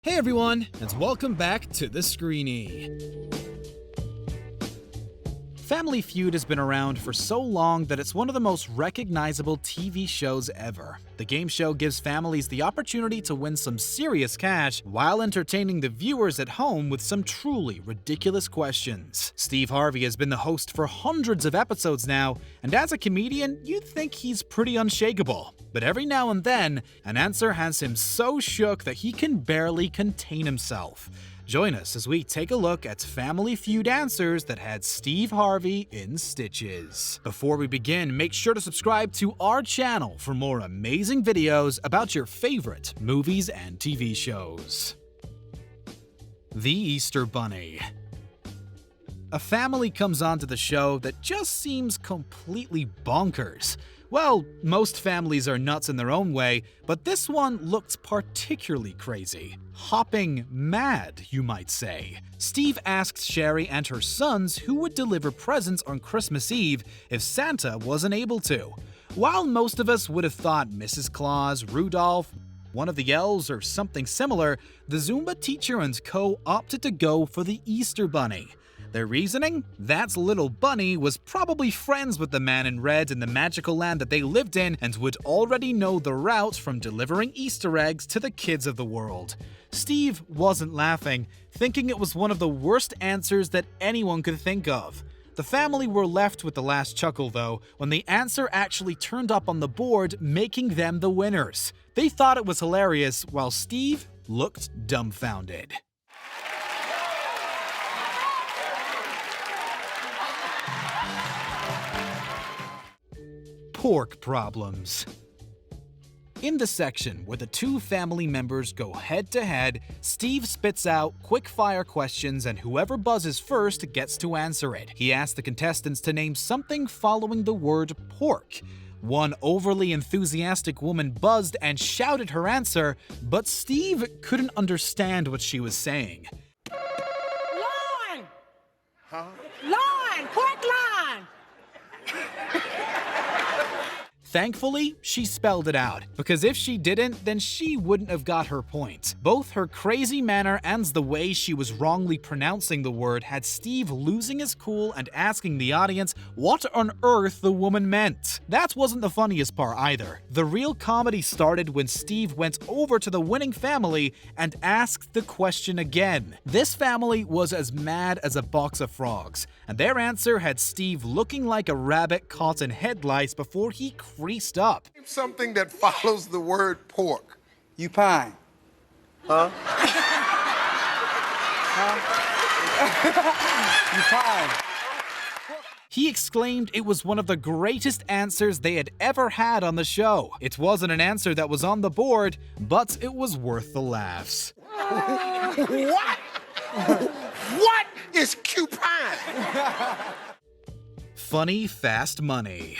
Hey everyone, and welcome back to the SCREENY. Family Feud has been around for so long that it's one of the most recognizable TV shows ever. The game show gives families the opportunity to win some serious cash while entertaining the viewers at home with some truly ridiculous questions. Steve Harvey has been the host for hundreds of episodes now, and as a comedian, you'd think he's pretty unshakable. But every now and then, an answer has him so shook that he can barely contain himself. Join us as we take a look at Family Feud answers that had Steve Harvey in stitches. Before we begin, make sure to subscribe to our channel for more amazing videos about your favorite movies and TV shows. The Easter Bunny. A family comes onto the show that just seems completely bonkers. Well, most families are nuts in their own way, but this one looked particularly crazy. Hopping mad, you might say. Steve asked Sherry and her sons who would deliver presents on Christmas Eve if Santa wasn't able to. While most of us would have thought Mrs. Claus, Rudolph, one of the elves, or something similar, the Zumba teacher and co opted to go for the Easter Bunny. Their reasoning? That little bunny was probably friends with the man in red in the magical land that they lived in and would already know the route from delivering Easter eggs to the kids of the world. Steve wasn't laughing, thinking it was one of the worst answers that anyone could think of. The family were left with the last chuckle though, when the answer actually turned up on the board, making them the winners. They thought it was hilarious, while Steve looked dumbfounded. Pork problems. In the section where the two family members go head-to-head, Steve spits out quick-fire questions and whoever buzzes first gets to answer it. He asks the contestants to name something following the word pork. One overly enthusiastic woman buzzed and shouted her answer, but Steve couldn't understand what she was saying. Loin! Huh? Loin! Pork loin! Thankfully, she spelled it out, because if she didn't, then she wouldn't have got her point. Both her crazy manner and the way she was wrongly pronouncing the word had Steve losing his cool and asking the audience what on earth the woman meant. That wasn't the funniest part either. The real comedy started when Steve went over to the winning family and asked the question again. This family was as mad as a box of frogs, and their answer had Steve looking like a rabbit caught in headlights before he creased up. Something that follows the word pork. You pine. Huh? You pine. He exclaimed it was one of the greatest answers they had ever had on the show. It wasn't an answer that was on the board, but it was worth the laughs. What? What is cupine? Funny fast money.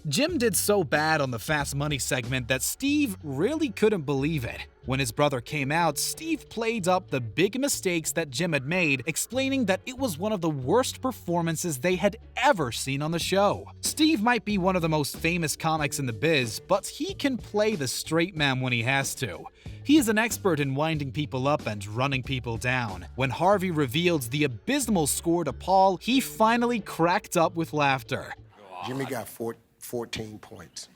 Jim did so bad on the Fast Money segment that Steve really couldn't believe it. When his brother came out, Steve played up the big mistakes that Jim had made, explaining that it was one of the worst performances they had ever seen on the show. Steve might be one of the most famous comics in the biz, but he can play the straight man when he has to. He is an expert in winding people up and running people down. When Harvey revealed the abysmal score to Paul, he finally cracked up with laughter. Jimmy got 14 points.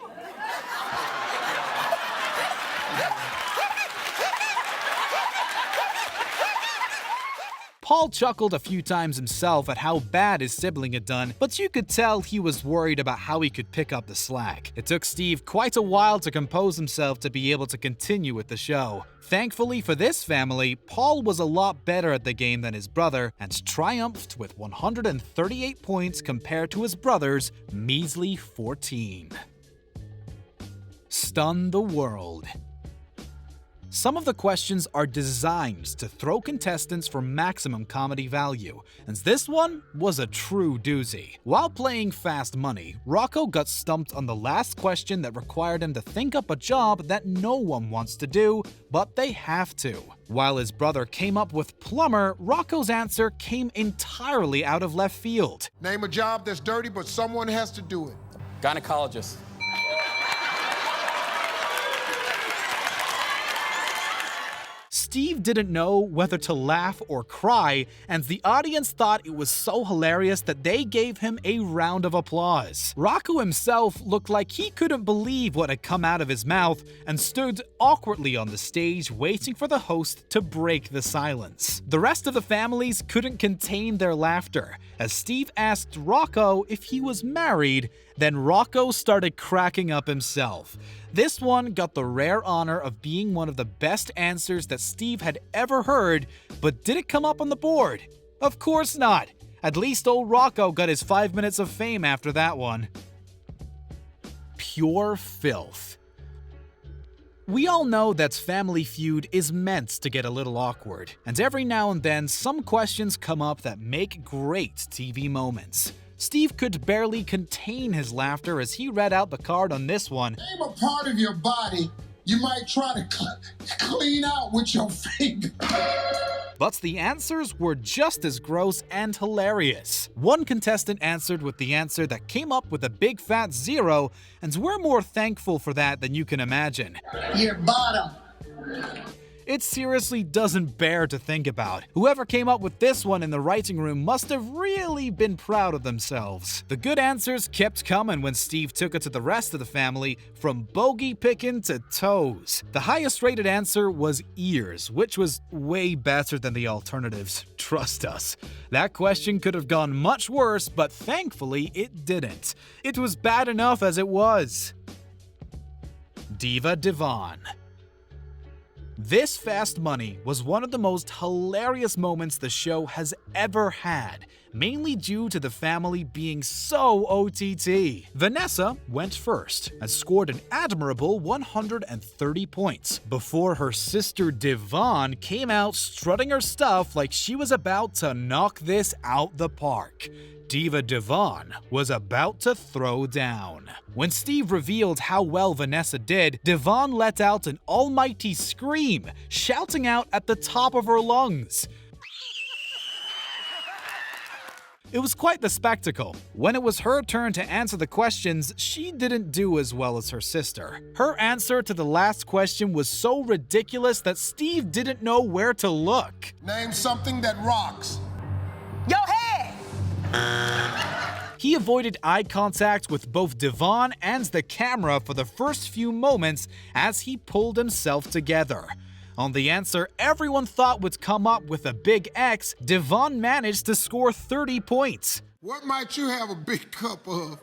Paul chuckled a few times himself at how bad his sibling had done, but you could tell he was worried about how he could pick up the slack. It took Steve quite a while to compose himself to be able to continue with the show. Thankfully for this family, Paul was a lot better at the game than his brother and triumphed with 138 points compared to his brother's measly 14. Stun the world. Some of the questions are designed to throw contestants for maximum comedy value, and this one was a true doozy. While playing Fast Money, Rocco got stumped on the last question that required him to think up a job that no one wants to do, but they have to. While his brother came up with plumber, Rocco's answer came entirely out of left field. Name a job that's dirty, but someone has to do it. Gynecologist. Steve didn't know whether to laugh or cry, and the audience thought it was so hilarious that they gave him a round of applause. Rocco himself looked like he couldn't believe what had come out of his mouth and stood awkwardly on the stage waiting for the host to break the silence. The rest of the families couldn't contain their laughter as Steve asked Rocco if he was married, then Rocco started cracking up himself. This one got the rare honor of being one of the best answers that Steve had ever heard, but did it come up on the board? Of course not. At least old Rocco got his 5 minutes of fame after that one. Pure filth. We all know that Family Feud is meant to get a little awkward, and every now and then some questions come up that make great TV moments. Steve could barely contain his laughter as he read out the card on this one. Name a part of your body you might try to clean out with your finger. But the answers were just as gross and hilarious. One contestant answered with the answer that came up with a big fat 0, and we're more thankful for that than you can imagine. Your bottom. It seriously doesn't bear to think about. Whoever came up with this one in the writing room must have really been proud of themselves. The good answers kept coming when Steve took it to the rest of the family, from bogey picking to toes. The highest rated answer was ears, which was way better than the alternatives. Trust us. That question could have gone much worse, but thankfully it didn't. It was bad enough as it was. DIVA. This Fast Money was one of the most hilarious moments the show has ever had, mainly due to the family being so OTT. Vanessa went first and scored an admirable 130 points before her sister DIVON came out strutting her stuff like she was about to knock this out the park. Diva DIVON was about to throw down. When Steve revealed how well Vanessa did, DIVON let out an almighty scream, shouting out at the top of her lungs. It was quite the spectacle. When it was her turn to answer the questions, she didn't do as well as her sister. Her answer to the last question was so ridiculous that Steve didn't know where to look. Name something that rocks. Your head. He avoided eye contact with both DIVON and the camera for the first few moments as he pulled himself together. On the answer everyone thought would come up with a big X, DIVON managed to score 30 points. What might you have a big cup of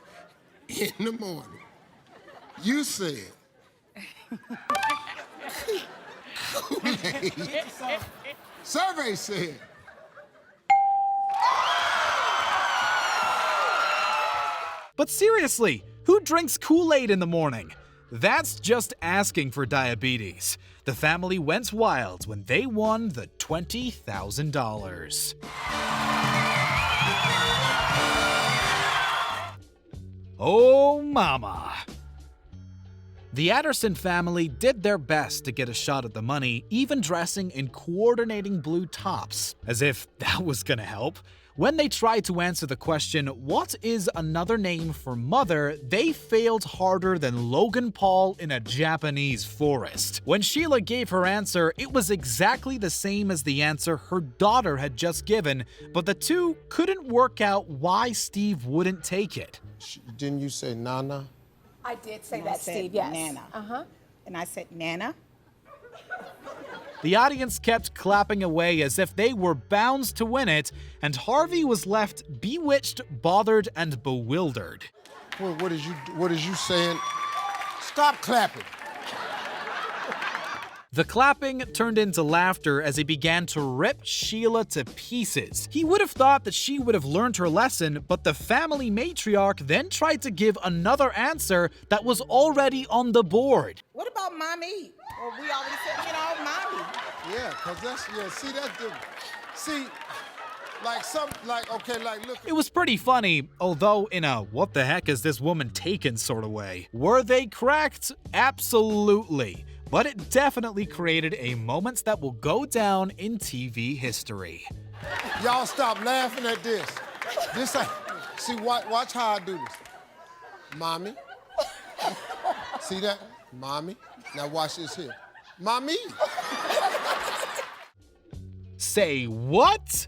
in the morning? You said. Kool-Aid. Survey said. But seriously, who drinks Kool-Aid in the morning? That's just asking for diabetes. The family went wild when they won the $20,000. Oh mama. The Anderson family did their best to get a shot at the money, even dressing in coordinating blue tops, as if that was gonna help. When they tried to answer the question, what is another name for mother, they failed harder than Logan Paul in a Japanese forest. When Sheila gave her answer, it was exactly the same as the answer her daughter had just given, but the two couldn't work out why Steve wouldn't take it. Didn't you say Nana? I did say And I that, said Steve, yes. Nana. Uh-huh. And I said, Nana? The audience kept clapping away as if they were bound to win it, and Harvey was left bewitched, bothered, and bewildered. What is you saying? Stop clapping. The clapping turned into laughter as he began to rip Sheila to pieces. He would have thought that she would have learned her lesson, but the family matriarch then tried to give another answer that was already on the board. What about mommy? Well, we already said, mommy. Yeah, cause see that's different. See, look. It was pretty funny, although in a what the heck is this woman taken sort of way. Were they correct? Absolutely. But it definitely created a moment that will go down in TV history. Y'all stop laughing at this. See, watch how I do this. Mommy. See that? Mommy. Now watch this here. Mommy. Say what?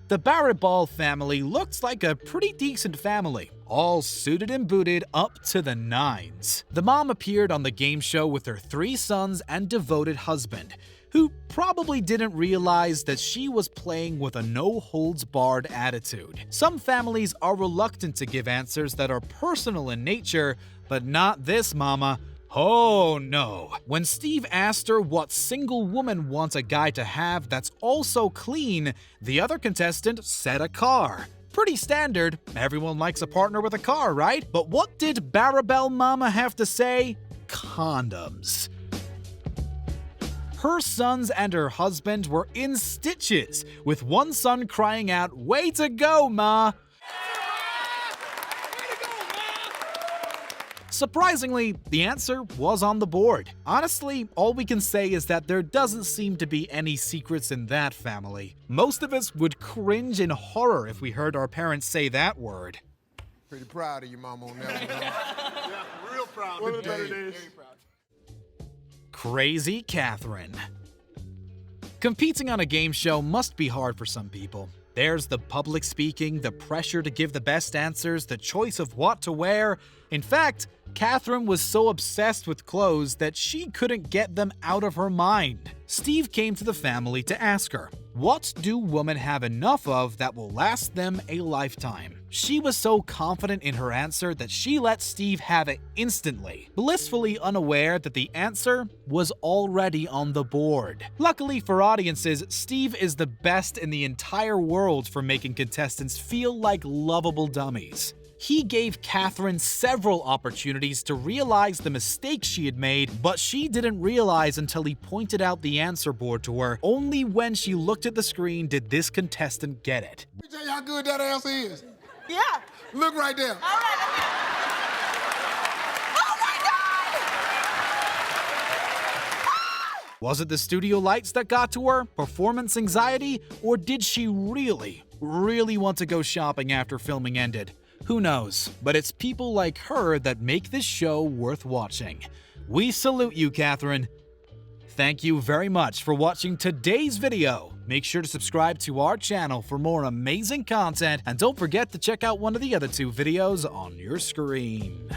The Barrett Ball family looks like a pretty decent family, all suited and booted up to the nines. The mom appeared on the game show with her 3 sons and devoted husband, who probably didn't realize that she was playing with a no-holds-barred attitude. Some families are reluctant to give answers that are personal in nature, but not this mama. Oh no. When Steve asked her what single woman wants a guy to have that's also clean, the other contestant said a car. Pretty standard. Everyone likes a partner with a car, right? But what did Barabel Mama have to say? Condoms. Her sons and her husband were in stitches, with one son crying out, "Way to go, Ma!" Surprisingly, the answer was on the board. Honestly, all we can say is that there doesn't seem to be any secrets in that family. Most of us would cringe in horror if we heard our parents say that word. Pretty proud of your mom on that one. Yeah, real proud. One of the better days. KRAZY KATHRYN. Competing on a game show must be hard for some people. There's the public speaking, the pressure to give the best answers, the choice of what to wear. In fact, KATHRYN was so obsessed with clothes that she couldn't get them out of her mind. Steve came to the family to ask her, what do women have enough of that will last them a lifetime? She was so confident in her answer that she let Steve have it instantly, blissfully unaware that the answer was already on the board. Luckily for audiences, Steve is the best in the entire world for making contestants feel like lovable dummies. He gave KATHRYN several opportunities to realize the mistakes she had made, but she didn't realize until he pointed out the answer board to her. Only when she looked at the screen did this contestant get it. Let me tell you how good that answer is. Yeah. Look right there. All right. Oh my God! Was it the studio lights that got to her, performance anxiety, or did she really want to go shopping after filming ended? Who knows, but it's people like her that make this show worth watching. We salute you, KATHRYN. Thank you very much for watching today's video. Make sure to subscribe to our channel for more amazing content, and don't forget to check out one of the other 2 videos on your screen.